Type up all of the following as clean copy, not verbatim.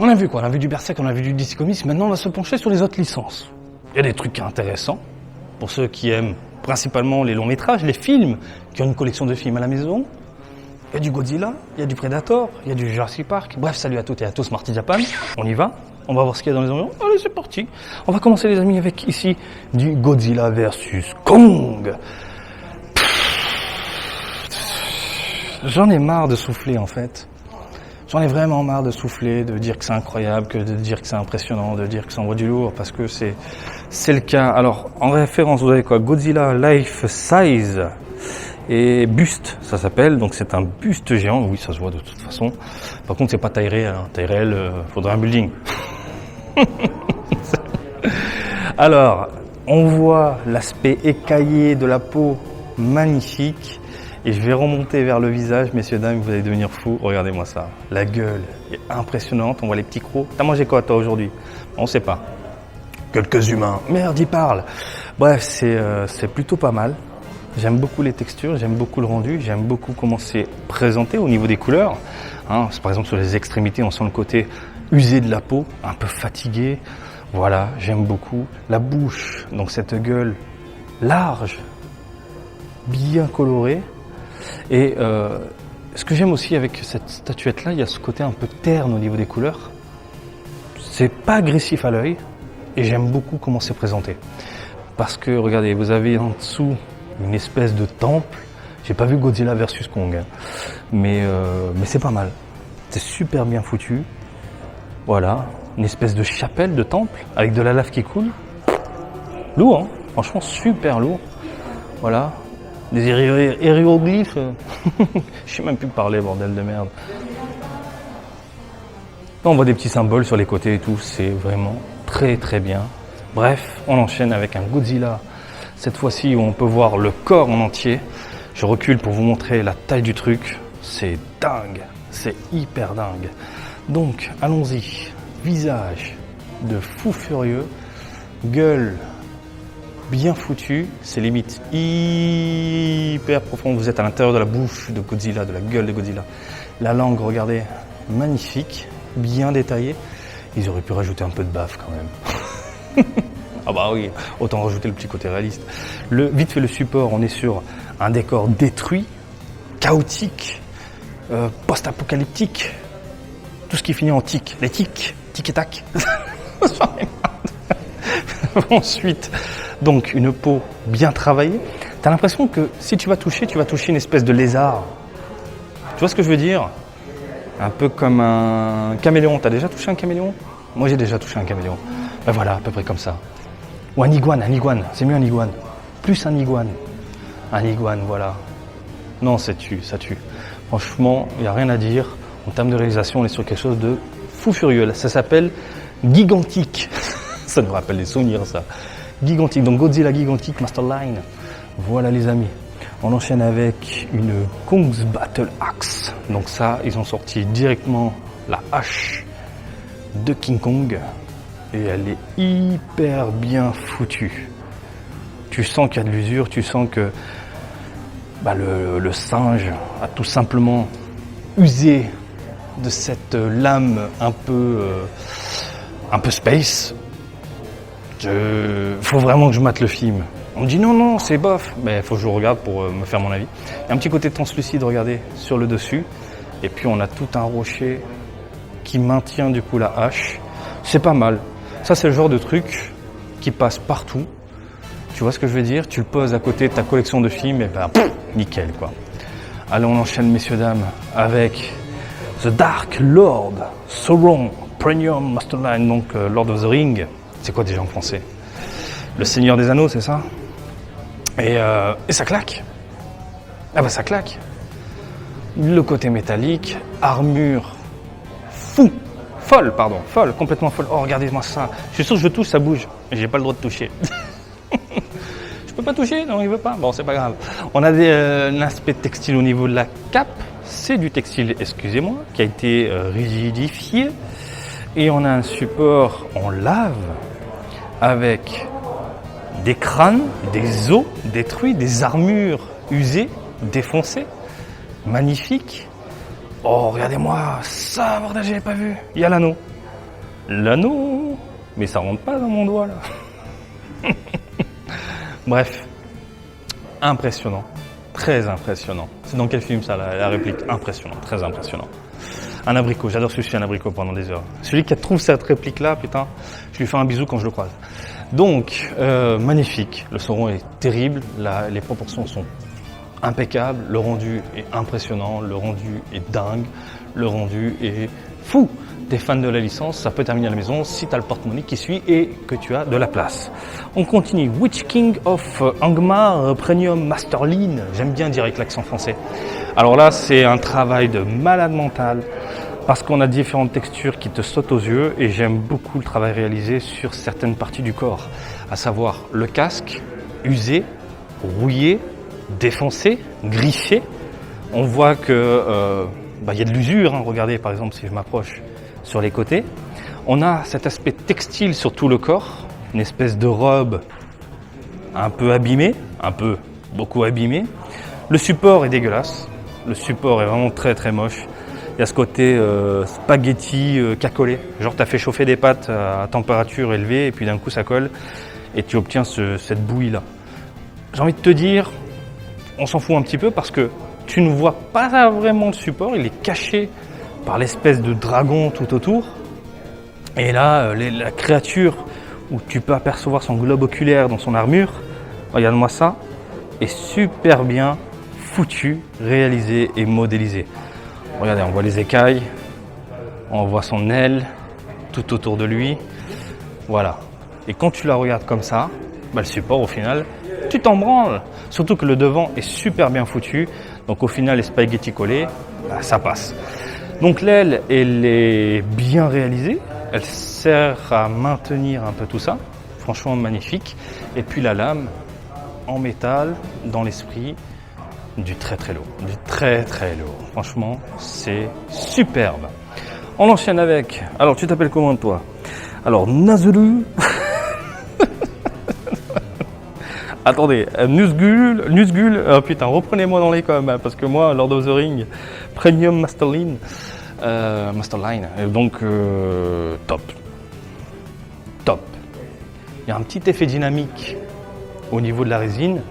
On a vu quoi? On a vu du Berserk, on a vu du DC Comics. Maintenant, on va se pencher sur les autres licences. Il y a des trucs intéressants pour ceux qui aiment principalement les longs métrages, les films, qui ont une collection de films à la maison. Il y a du Godzilla, il y a du Predator, il y a du Jurassic Park. Bref, salut à toutes et à tous, Marty Japan. On y va. On va voir ce qu'il y a dans les environs. Allez, c'est parti. On va commencer, les amis, avec ici du Godzilla versus Kong. J'en ai marre de souffler, en fait. J'en ai vraiment marre de souffler, de dire que c'est incroyable, de dire que c'est impressionnant, de dire que ça envoie du lourd, parce que c'est le cas. Alors, en référence, vous avez quoi? Godzilla Life Size et buste, ça s'appelle. Donc c'est un buste géant. Oui, ça se voit de toute façon. Par contre, c'est pas taille réelle. Hein. Taille réelle, faudrait un building. Alors, on voit l'aspect écaillé de la peau, magnifique. Et je vais remonter vers le visage, messieurs, dames, vous allez devenir fous. Regardez-moi ça. La gueule est impressionnante. On voit les petits crocs. T'as mangé quoi, toi, aujourd'hui? On sait pas. Quelques humains. Merde, ils parlent. Bref, c'est plutôt pas mal. J'aime beaucoup les textures, j'aime beaucoup le rendu, j'aime beaucoup comment c'est présenté au niveau des couleurs. Hein, par exemple, sur les extrémités, on sent le côté usé de la peau, un peu fatigué. Voilà, j'aime beaucoup. La bouche, donc cette gueule large, bien colorée. Et ce que j'aime aussi avec cette statuette-là, il y a ce côté un peu terne au niveau des couleurs. C'est pas agressif à l'œil et j'aime beaucoup comment c'est présenté. Parce que, regardez, vous avez en dessous une espèce de temple. J'ai pas vu Godzilla versus Kong, hein. Mais c'est pas mal. C'est super bien foutu. Voilà, une espèce de chapelle de temple avec de la lave qui coule. Lourd, hein. Franchement super lourd. Voilà. Des hiéroglyphes. Je sais même plus parler, bordel de merde. Là, on voit des petits symboles sur les côtés et tout. C'est vraiment très très bien. Bref, on enchaîne avec un Godzilla. Cette fois-ci, où on peut voir le corps en entier. Je recule pour vous montrer la taille du truc. C'est dingue. C'est hyper dingue. Donc, allons-y. Visage de fou furieux. Gueule bien foutu, c'est limite hyper profond. Vous êtes à l'intérieur de la bouche de Godzilla, de la gueule de Godzilla. La langue, regardez, magnifique, bien détaillée. Ils auraient pu rajouter un peu de baffe quand même. Ah bah oui, autant rajouter le petit côté réaliste. Vite fait le support, on est sur un décor détruit, chaotique, post-apocalyptique. Tout ce qui finit en tic, les tics, tic et tac. Ensuite, donc une peau bien travaillée. T'as l'impression que si tu vas toucher une espèce de lézard. Tu vois ce que je veux dire? Un peu comme un caméléon. T'as déjà touché un caméléon? Moi j'ai déjà touché un caméléon. Ben voilà, à peu près comme ça. Ou un iguane. C'est mieux un iguane. Plus un iguane. Un iguane, voilà. Non, ça tue. Franchement, il n'y a rien à dire. En termes de réalisation, on est sur quelque chose de fou furieux. Ça s'appelle Gigantic. Ça nous rappelle des souvenirs, ça. Gigantic, donc Godzilla Gigantic Masterline. Voilà les amis. On enchaîne avec une Kong's Battle Axe. Donc ça, ils ont sorti directement la hache de King Kong. Et elle est hyper bien foutue. Tu sens qu'il y a de l'usure, tu sens que le singe a tout simplement usé de cette lame un peu space. Faut vraiment que je mate le film. On me dit non, c'est bof. Mais faut que je regarde pour me faire mon avis. Il y a un petit côté translucide, regardez, sur le dessus. Et puis on a tout un rocher qui maintient du coup la hache. C'est pas mal. Ça, c'est le genre de truc qui passe partout. Tu vois ce que je veux dire? Tu le poses à côté de ta collection de films et nickel quoi. Allez, on enchaîne, messieurs, dames, avec The Dark Lord Sauron Premium Masterline, donc Lord of the Ring. C'est quoi déjà en français? Le Seigneur des Anneaux, c'est ça? Et ça claque. Ah bah ça claque. Le côté métallique, armure folle, complètement folle. Oh, regardez-moi ça. Je suis sûr que je touche, ça bouge. J'ai pas le droit de toucher. Je peux pas toucher? Non, il veut pas. Bon, c'est pas grave. On a un aspect textile au niveau de la cape. C'est du textile, excusez-moi, qui a été rigidifié. Et on a un support en lave avec des crânes, des os détruits, des armures usées, défoncées, magnifiques. Oh, regardez-moi ça, bordel, j'avais pas vu. Il y a l'anneau. l'anneau, mais ça rentre pas dans mon doigt là. Bref, impressionnant, très impressionnant. C'est dans quel film ça, la réplique? Impressionnant, très impressionnant. Un abricot, j'adore sushi un abricot pendant des heures. Celui qui trouve cette réplique là, putain, je lui fais un bisou quand je le croise. Donc, magnifique, le sauron est terrible, les proportions sont impeccables, le rendu est impressionnant, le rendu est dingue, le rendu est fou. T'es fan de la licence, ça peut terminer à la maison si tu as le porte-monnaie qui suit et que tu as de la place. On continue. Witch King of Angmar Premium Master Lean. J'aime bien dire avec l'accent français. Alors là, c'est un travail de malade mental parce qu'on a différentes textures qui te sautent aux yeux et j'aime beaucoup le travail réalisé sur certaines parties du corps, à savoir le casque, usé, rouillé, défoncé, griffé. On voit que y a de l'usure. Hein. Regardez par exemple si je m'approche sur les côtés. On a cet aspect textile sur tout le corps, une espèce de robe un peu abîmée, beaucoup abîmée. Le support est dégueulasse, le support est vraiment très très moche. Il y a ce côté spaghetti cacolé, genre tu as fait chauffer des pâtes à température élevée et puis d'un coup ça colle et tu obtiens cette bouillie là. J'ai envie de te dire, on s'en fout un petit peu parce que tu ne vois pas vraiment le support, il est caché par l'espèce de dragon tout autour. Et là, la créature où tu peux apercevoir son globe oculaire dans son armure, regarde-moi ça, est super bien foutu, réalisé et modélisé. Regardez, on voit les écailles, on voit son aile tout autour de lui. Voilà. Et quand tu la regardes comme ça, le support au final, tu t'en branles. Surtout que le devant est super bien foutu. Donc au final, les spaghettis collés, ça passe. Donc l'aile, elle est bien réalisée, elle sert à maintenir un peu tout ça, franchement magnifique. Et puis la lame en métal, dans l'esprit, du très très lourd, du très très lourd. Franchement, c'est superbe. On enchaîne avec, alors tu t'appelles comment toi? Alors Nazulu, attendez, Nusgul, oh putain, reprenez-moi dans les coms, parce que moi, Lord of the Ring, Premium Masterline, donc top. Il y a un petit effet dynamique au niveau de la résine,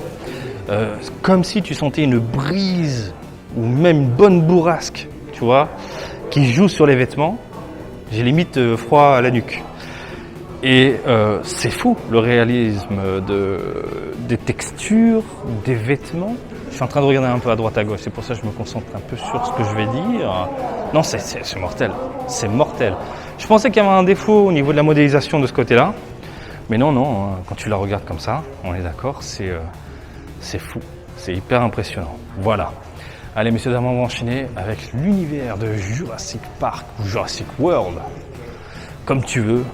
comme si tu sentais une brise ou même une bonne bourrasque, tu vois, qui joue sur les vêtements. J'ai limite froid à la nuque. Et c'est fou le réalisme des textures, des vêtements. Je suis en train de regarder un peu à droite à gauche, c'est pour ça que je me concentre un peu sur ce que je vais dire. Non, c'est mortel, c'est mortel. Je pensais qu'il y avait un défaut au niveau de la modélisation de ce côté-là, mais non, quand tu la regardes comme ça, on est d'accord, c'est fou, c'est hyper impressionnant. Voilà. Allez, messieurs, dames, on va enchaîner avec l'univers de Jurassic Park ou Jurassic World, comme tu veux.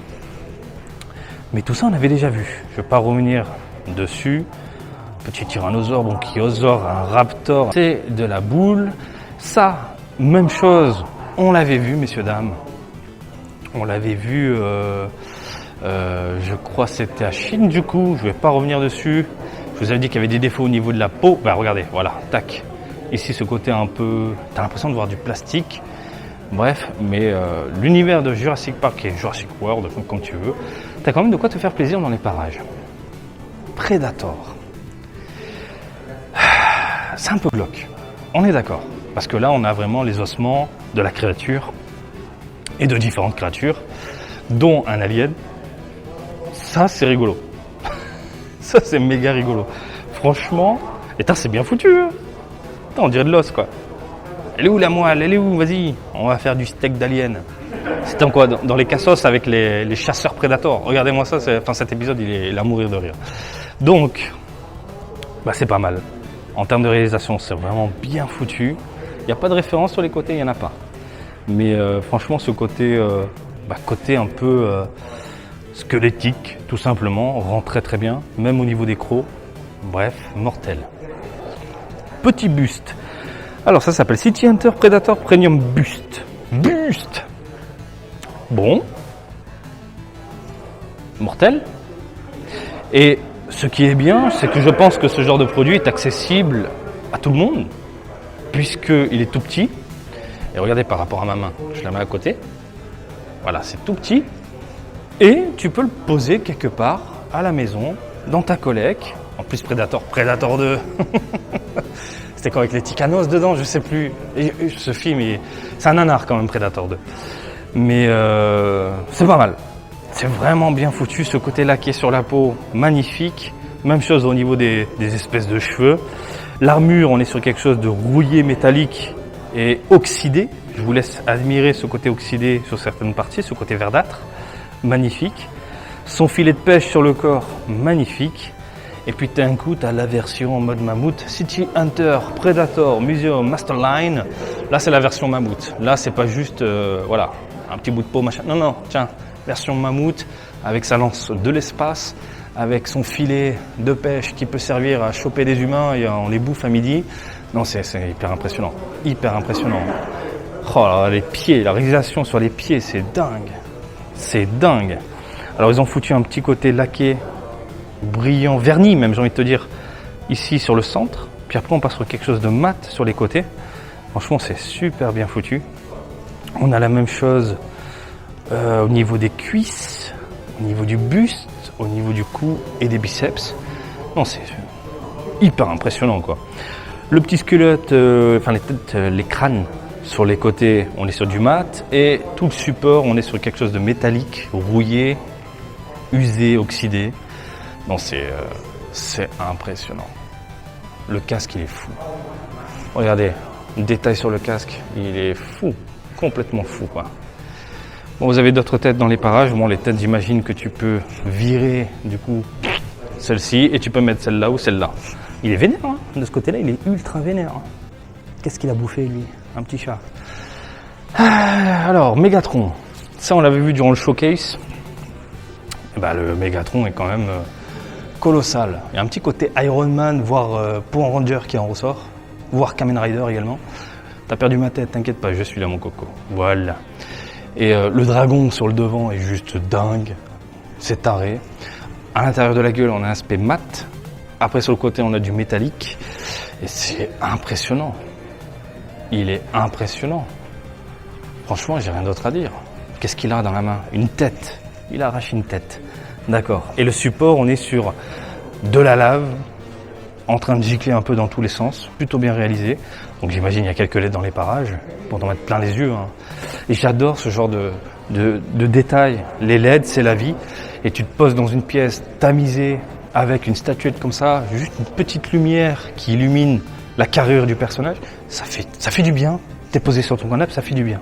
Mais tout ça, on avait déjà vu. Je ne vais pas revenir dessus. Petit tyrannosaure, bronchiosaure, un raptor, c'est de la boule. Ça, même chose, on l'avait vu, messieurs, dames. On l'avait vu, je crois que c'était à Shinjuku. Je ne vais pas revenir dessus. Je vous avais dit qu'il y avait des défauts au niveau de la peau. Regardez, voilà, tac. Ici, ce côté un peu... Tu as l'impression de voir du plastique. Bref, mais l'univers de Jurassic Park et Jurassic World, comme tu veux, tu as quand même de quoi te faire plaisir dans les parages. Predator. C'est un peu glauque. On est d'accord. Parce que là, on a vraiment les ossements de la créature et de différentes créatures, dont un alien. Ça, c'est rigolo. Ça, c'est méga rigolo. Franchement, et c'est bien foutu. Hein. On dirait de l'os, quoi. Elle est où la moelle? Elle est où? Vas-y, on va faire du steak d'alien. C'était en quoi? Dans les cassos avec les chasseurs prédateurs. Regardez-moi ça, cet épisode, il est à mourir de rire. Donc, c'est pas mal. En termes de réalisation, c'est vraiment bien foutu. Il n'y a pas de référence sur les côtés, il n'y en a pas. Mais franchement, ce côté, côté un peu squelettique, tout simplement, rend très très bien. Même au niveau des crocs. Bref, mortel. Petit buste. Alors ça s'appelle City Hunter Predator Premium Buste. Buste. Bon. Mortel. Et ce qui est bien, c'est que je pense que ce genre de produit est accessible à tout le monde, puisqu'il est tout petit. Et regardez par rapport à ma main, je la mets à côté. Voilà, c'est tout petit. Et tu peux le poser quelque part à la maison, dans ta collecte. En plus, Predator 2. C'était quoi avec les Tikanos dedans, je sais plus. Et ce film, c'est un nanar quand même, Predator 2. Mais c'est pas mal. C'est vraiment bien foutu, ce côté laqué sur la peau, magnifique. Même chose au niveau des espèces de cheveux. L'armure, on est sur quelque chose de rouillé métallique et oxydé. Je vous laisse admirer ce côté oxydé sur certaines parties, ce côté verdâtre. Magnifique. Son filet de pêche sur le corps, magnifique. Et puis d'un coup, tu as la version en mode mammouth. City Hunter, Predator, Museum, Masterline. Là, c'est la version mammouth. Là, c'est pas juste, voilà, un petit bout de peau, machin. Non, non, tiens, version mammouth, avec sa lance de l'espace, avec son filet de pêche qui peut servir à choper des humains et on les bouffe à midi. Non, c'est hyper impressionnant. Hyper impressionnant. Oh là, les pieds, la réalisation sur les pieds, c'est dingue. C'est dingue. Alors, ils ont foutu un petit côté laqué, brillant, verni même, j'ai envie de te dire, ici sur le centre. Puis après, on passe sur quelque chose de mat sur les côtés. Franchement, c'est super bien foutu. On a la même chose au niveau des cuisses, au niveau du buste, au niveau du cou et des biceps. Non, c'est hyper impressionnant, quoi. Le petit squelette, enfin les têtes, les crânes sur les côtés, on est sur du mat. Et tout le support, on est sur quelque chose de métallique, rouillé, usé, oxydé. Non, c'est impressionnant. Le casque, il est fou. Regardez, le détail sur le casque, il est fou, complètement fou, quoi. Bon, vous avez d'autres têtes dans les parages. Bon, les têtes, j'imagine que tu peux virer, du coup, celle-ci, et tu peux mettre celle-là ou celle-là. Il est vénère, hein. De ce côté-là, il est ultra vénère. Qu'est-ce qu'il a bouffé, lui? Un petit chat. Alors, Megatron. Ça, on l'avait vu durant le showcase. Et ben, le Megatron est quand même colossal. Il y a un petit côté Iron Man, voire Power Ranger qui en ressort, voire Kamen Rider également. T'as perdu ma tête, t'inquiète pas, je suis là mon coco. Voilà. Et le dragon sur le devant est juste dingue. C'est taré. À l'intérieur de la gueule, on a un aspect mat. Après, sur le côté, on a du métallique. Et c'est impressionnant. Il est impressionnant. Franchement, j'ai rien d'autre à dire. Qu'est-ce qu'il a dans la main? Une tête. Il a arraché une tête. D'accord. Et le support, on est sur de la lave, en train de gicler un peu dans tous les sens, plutôt bien réalisé. Donc j'imagine il y a quelques LED dans les parages, pour t'en mettre plein les yeux. Hein. Et j'adore ce genre de détails. Les LED, c'est la vie. Et tu te poses dans une pièce tamisée, avec une statuette comme ça, juste une petite lumière qui illumine la carrure du personnage. Ça fait du bien. T'es posé sur ton canapé, ça fait du bien.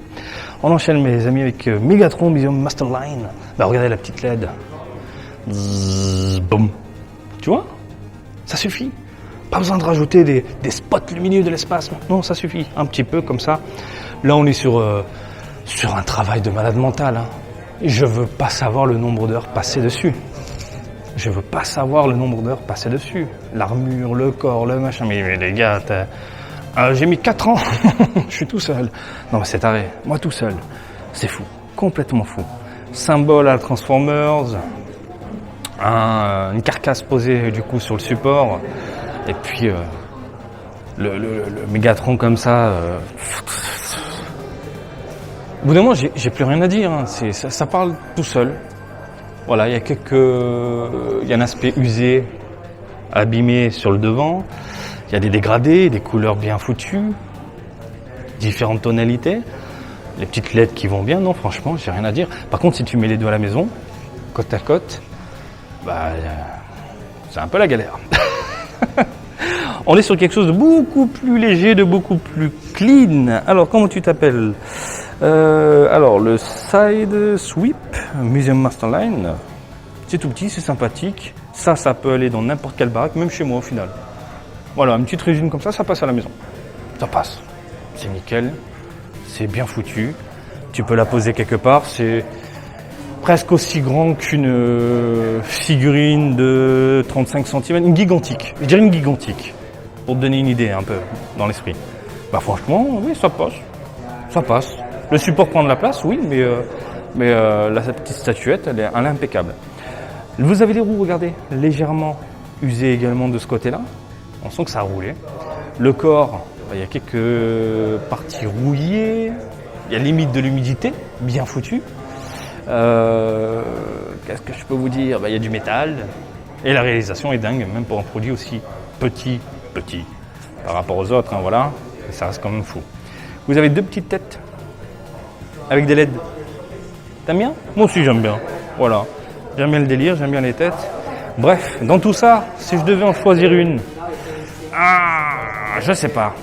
On enchaîne, mes amis, avec Megatron Museum Masterline. Bah regardez la petite LED. Zzz, boum. Tu vois? Ça suffit. Pas besoin de rajouter des spots lumineux de l'espace. Non, ça suffit. Un petit peu comme ça. Là, on est sur un travail de malade mental. Hein. Je veux pas savoir le nombre d'heures passées dessus. Je veux pas savoir le nombre d'heures passées dessus. L'armure, le corps, le machin. Mais les gars, j'ai mis 4 ans. Je suis tout seul. Non, mais c'est taré. Moi tout seul. C'est fou. Complètement fou. Symbole à Transformers. Une carcasse posée du coup sur le support. Et puis le Megatron comme ça. Au bout d'un moment, j'ai plus rien à dire. Hein. Ça parle tout seul. Voilà, il y a un aspect usé, abîmé sur le devant. Il y a des dégradés, des couleurs bien foutues, différentes tonalités, les petites LED qui vont bien. Non, franchement, j'ai rien à dire. Par contre, si tu mets les deux à la maison, côte à côte, bah, c'est un peu la galère. On est sur quelque chose de beaucoup plus léger, de beaucoup plus clean. Alors, comment tu t'appelles? Alors, le Side Sweep Museum Masterline, c'est tout petit, c'est sympathique. Ça peut aller dans n'importe quelle baraque, même chez moi au final. Voilà, une petite résine comme ça passe à la maison. Ça passe. C'est nickel, c'est bien foutu. Tu peux la poser quelque part, c'est presque aussi grand qu'une figurine de 35 cm, une gigantique. Je dirais une gigantique, pour te donner une idée un peu dans l'esprit. Bah franchement, oui, ça passe. Ça passe. Le support prend de la place, oui, mais la petite statuette, elle est impeccable. Vous avez les roues, regardez, légèrement usées également de ce côté-là. On sent que ça a roulé. Le corps, il y a quelques parties rouillées. Il y a limite de l'humidité, bien foutu. qu'est-ce que je peux vous dire? Il y a du métal. Et la réalisation est dingue, même pour un produit aussi petit. Par rapport aux autres, hein, voilà. Et ça reste quand même fou. Vous avez 2 petites têtes avec des LED. T'aimes bien? Moi aussi j'aime bien. Voilà. J'aime bien le délire, j'aime bien les têtes. Bref, dans tout ça, si je devais en choisir une, je sais pas.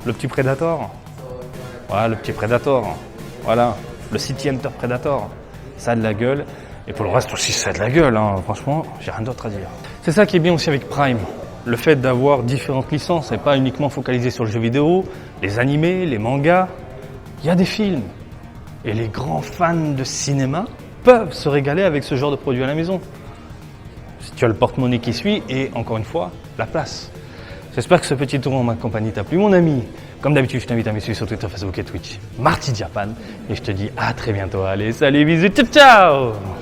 Le petit Predator. Voilà, le petit Predator. Voilà, le City Hunter Predator. Ça a de la gueule. Et pour le reste aussi, ça a de la gueule. Hein. Franchement, j'ai rien d'autre à dire. C'est ça qui est bien aussi avec Prime. Le fait d'avoir différentes licences et pas uniquement focalisé sur le jeu vidéo, les animés, les mangas. Il y a des films. Et les grands fans de cinéma peuvent se régaler avec ce genre de produit à la maison. Si tu as le porte-monnaie qui suit et, encore une fois, la place. J'espère que ce petit tour en ma compagnie t'a plu, mon ami. Comme d'habitude, je t'invite à me suivre sur Twitter, Facebook et Twitch. Marty Japan. Et je te dis à très bientôt. Allez, salut, bisous, ciao, ciao!